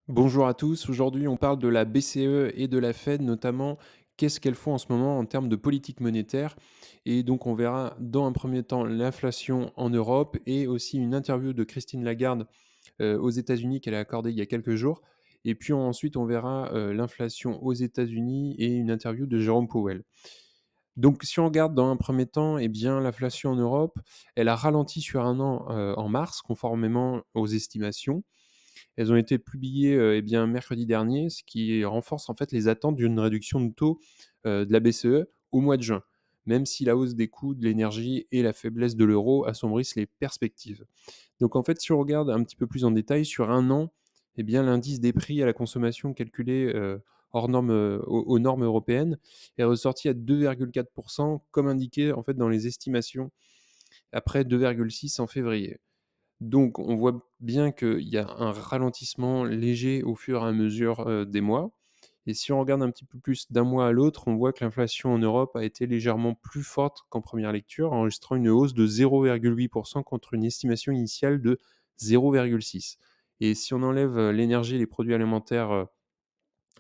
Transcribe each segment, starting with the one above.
Bonjour à tous. Aujourd'hui, on parle de la BCE et de la Fed, notamment qu'est-ce qu'elles font en ce moment en termes de politique monétaire. Et donc, on verra dans un premier temps l'inflation en Europe et aussi une interview de Christine Lagarde aux États-Unis qu'elle a accordée il y a quelques jours. Et puis ensuite, on verra l'inflation aux États-Unis et une interview de Jérôme Powell. Donc, si on regarde dans un premier temps, eh bien, l'inflation en Europe, elle a ralenti sur un an en mars, conformément aux estimations. Elles ont été publiées, eh bien, mercredi dernier, ce qui renforce en fait les attentes d'une réduction de taux, de la BCE au mois de juin, même si la hausse des coûts de l'énergie et la faiblesse de l'euro assombrissent les perspectives. Donc en fait, si on regarde un petit peu plus en détail, sur un an, eh bien, l'indice des prix à la consommation calculé, hors norme, aux normes européennes est ressorti à 2,4 comme indiqué en fait dans les estimations, après 2,6 en février. Donc on voit bien qu'il y a un ralentissement léger au fur et à mesure, des mois, et si on regarde un petit peu plus d'un mois à l'autre, on voit que l'inflation en Europe a été légèrement plus forte qu'en première lecture, enregistrant une hausse de 0,8 contre une estimation initiale de 0,6, et si on enlève, l'énergie et les produits alimentaires,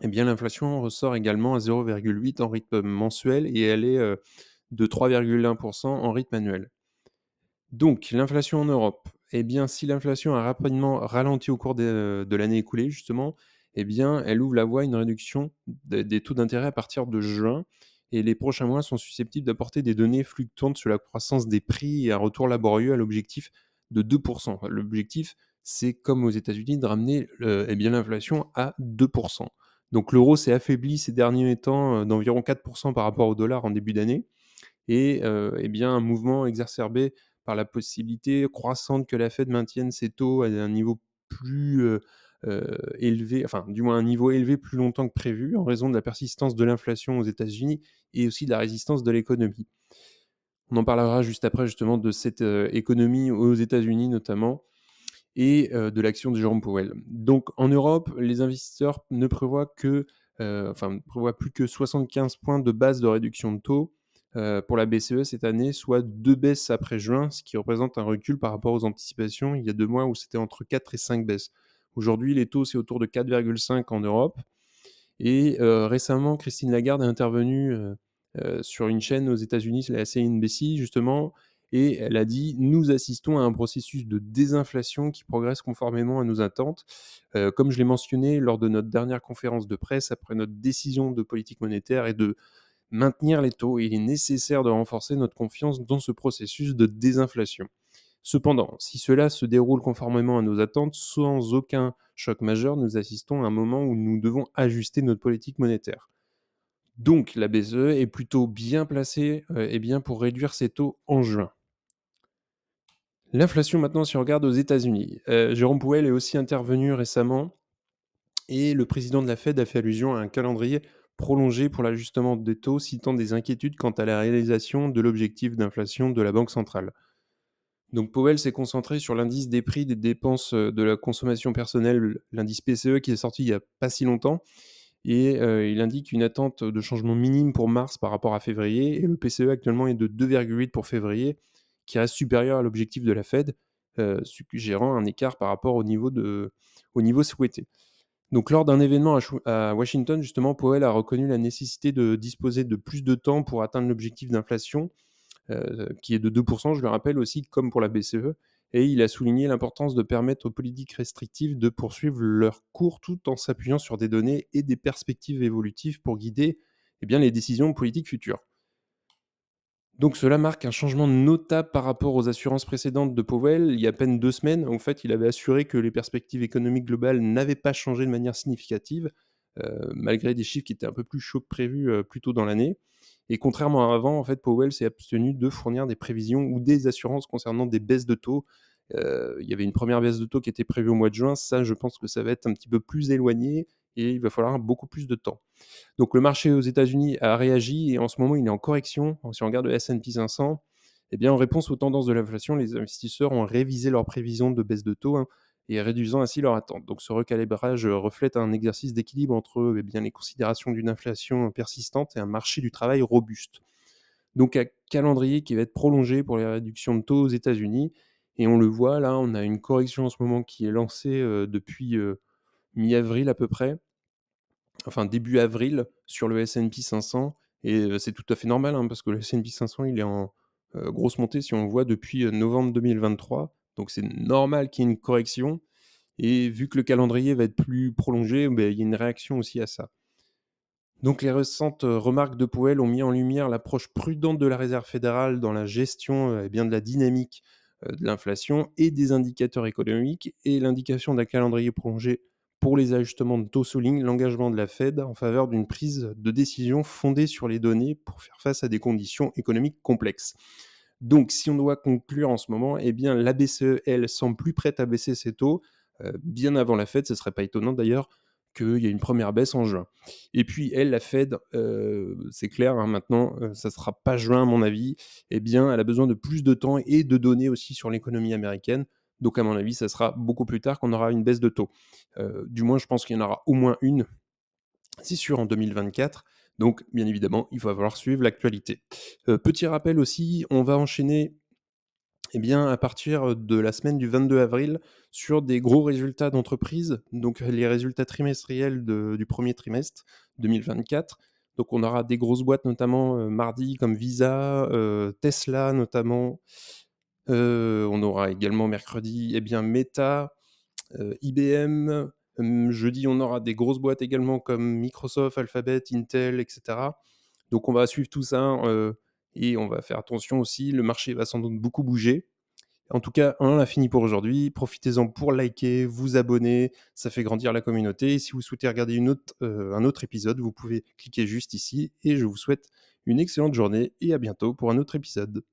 eh bien l'inflation ressort également à 0,8 en rythme mensuel, et elle est, de 3,1 en rythme annuel. Donc l'inflation en Europe, eh bien, si l'inflation a rapidement ralenti au cours de l'année écoulée justement, eh bien, elle ouvre la voie à une réduction des taux d'intérêt à partir de juin, et les prochains mois sont susceptibles d'apporter des données fluctuantes sur la croissance des prix et un retour laborieux à l'objectif de 2. L'objectif, c'est comme aux États-Unis de ramener, eh bien, l'inflation à 2. Donc l'euro s'est affaibli ces derniers temps, d'environ 4 par rapport au dollar en début d'année, et eh bien, un mouvement exacerbé par la possibilité croissante que la Fed maintienne ses taux à un niveau plus, élevé, enfin, du moins un niveau élevé plus longtemps que prévu, en raison de la persistance de l'inflation aux États-Unis et aussi de la résistance de l'économie. On en parlera juste après justement de cette, économie aux États-Unis notamment, et de l'action de Jérôme Powell. Donc en Europe, les investisseurs ne prévoient que, enfin, ne prévoient plus que 75 points de base de réduction de taux, pour la BCE cette année, soit 2 baisses après juin, ce qui représente un recul par rapport aux anticipations il y a 2 mois où c'était entre 4 et 5 baisses. Aujourd'hui, les taux, c'est autour de 4,5 en Europe, et récemment, Christine Lagarde est intervenue, sur une chaîne aux États-Unis, c'est la CNBC justement, et elle a dit: «Nous assistons à un processus de désinflation qui progresse conformément à nos attentes». Comme je l'ai mentionné lors de notre dernière conférence de presse, après notre décision de politique monétaire et de maintenir les taux, il est nécessaire de renforcer notre confiance dans ce processus de désinflation. Cependant, si cela se déroule conformément à nos attentes, sans aucun choc majeur, nous assistons à un moment où nous devons ajuster notre politique monétaire. Donc la BCE est plutôt bien placée, eh bien, pour réduire ses taux en juin. L'inflation maintenant, si on regarde aux États-Unis, Jérôme Powell est aussi intervenu récemment, et le président de la Fed a fait allusion à un calendrier prolongé pour l'ajustement des taux, citant des inquiétudes quant à la réalisation de l'objectif d'inflation de la Banque centrale. Donc Powell s'est concentré sur l'indice des prix des dépenses, de la consommation personnelle, l'indice PCE qui est sorti il y a pas si longtemps, et il indique une attente de changement minime pour mars par rapport à février, et le PCE actuellement est de 2,8 pour février, qui reste supérieur à l'objectif de la Fed, suggérant un écart par rapport au niveau souhaité. Donc lors d'un événement à Washington justement, Powell a reconnu la nécessité de disposer de plus de temps pour atteindre l'objectif d'inflation, qui est de 2, je le rappelle aussi, comme pour la BCE, et il a souligné l'importance de permettre aux politiques restrictives de poursuivre leur cours tout en s'appuyant sur des données et des perspectives évolutives pour guider, eh bien, les décisions politiques futures. Donc cela marque un changement notable par rapport aux assurances précédentes de Powell. Il y a à peine 2 semaines, en fait, il avait assuré que les perspectives économiques globales n'avaient pas changé de manière significative, malgré des chiffres qui étaient un peu plus chauds que prévu, plus tôt dans l'année, et contrairement à avant, en fait, Powell s'est abstenu de fournir des prévisions ou des assurances concernant des baisses de taux. Il y avait une première baisse de taux qui était prévue au mois de juin. Ça, je pense que ça va être un petit peu plus éloigné, et il va falloir beaucoup plus de temps. Donc le marché aux États-Unis a réagi, et en ce moment, il est en correction. Si on regarde le S&P 500, eh bien, en réponse aux tendances de l'inflation, les investisseurs ont révisé leurs prévisions de baisse de taux, hein, et réduisant ainsi leurs attentes. Donc ce recalibrage reflète un exercice d'équilibre entre eh bien, les considérations d'une inflation persistante et un marché du travail robuste. Donc un calendrier qui va être prolongé pour les réductions de taux aux États-Unis, et on le voit là, on a une correction en ce moment qui est lancée depuis mi-avril à peu près, enfin début avril sur le S&P 500 et c'est tout à fait normal, hein, parce que le S&P 500 il est en, grosse montée si on le voit depuis, novembre 2023. Donc c'est normal qu'il y ait une correction et vu que le calendrier va être plus prolongé, beh, il y a une réaction aussi à ça. Donc les récentes, remarques de Powell ont mis en lumière l'approche prudente de la Réserve fédérale dans la gestion, eh bien de la dynamique, de l'inflation et des indicateurs économiques et l'indication d'un calendrier prolongé pour les ajustements de taux souligne l'engagement de la Fed en faveur d'une prise de décision fondée sur les données pour faire face à des conditions économiques complexes. Donc si on doit conclure en ce moment, eh bien la BCE, elle, semble plus prête à baisser ses taux, bien avant la Fed. Ce serait pas étonnant d'ailleurs qu'il y ait une première baisse en juin. Et puis elle, la Fed, c'est clair, hein, maintenant, ça sera pas juin à mon avis. Eh bien, elle a besoin de plus de temps et de données aussi sur l'économie américaine. Donc à mon avis, ça sera beaucoup plus tard qu'on aura une baisse de taux. Du moins, je pense qu'il y en aura au moins une, c'est sûr, en 2024. Donc bien évidemment, il va falloir suivre l'actualité. Petit rappel aussi, on va enchaîner eh bien, à partir de la semaine du 22 avril, sur des gros résultats d'entreprise, donc les résultats trimestriels du premier trimestre 2024. Donc on aura des grosses boîtes notamment, mardi comme Visa, Tesla notamment. On aura également mercredi, eh bien Meta, IBM. Jeudi, on aura des grosses boîtes également comme Microsoft, Alphabet, Intel et cetera. Donc on va suivre tout ça, et on va faire attention aussi, le marché va sans doute beaucoup bouger. En tout cas, on en a fini pour aujourd'hui. Profitez-en pour liker, vous abonner, ça fait grandir la communauté. Et si vous souhaitez regarder un autre épisode, vous pouvez cliquer juste ici. Et je vous souhaite une excellente journée et à bientôt pour un autre épisode.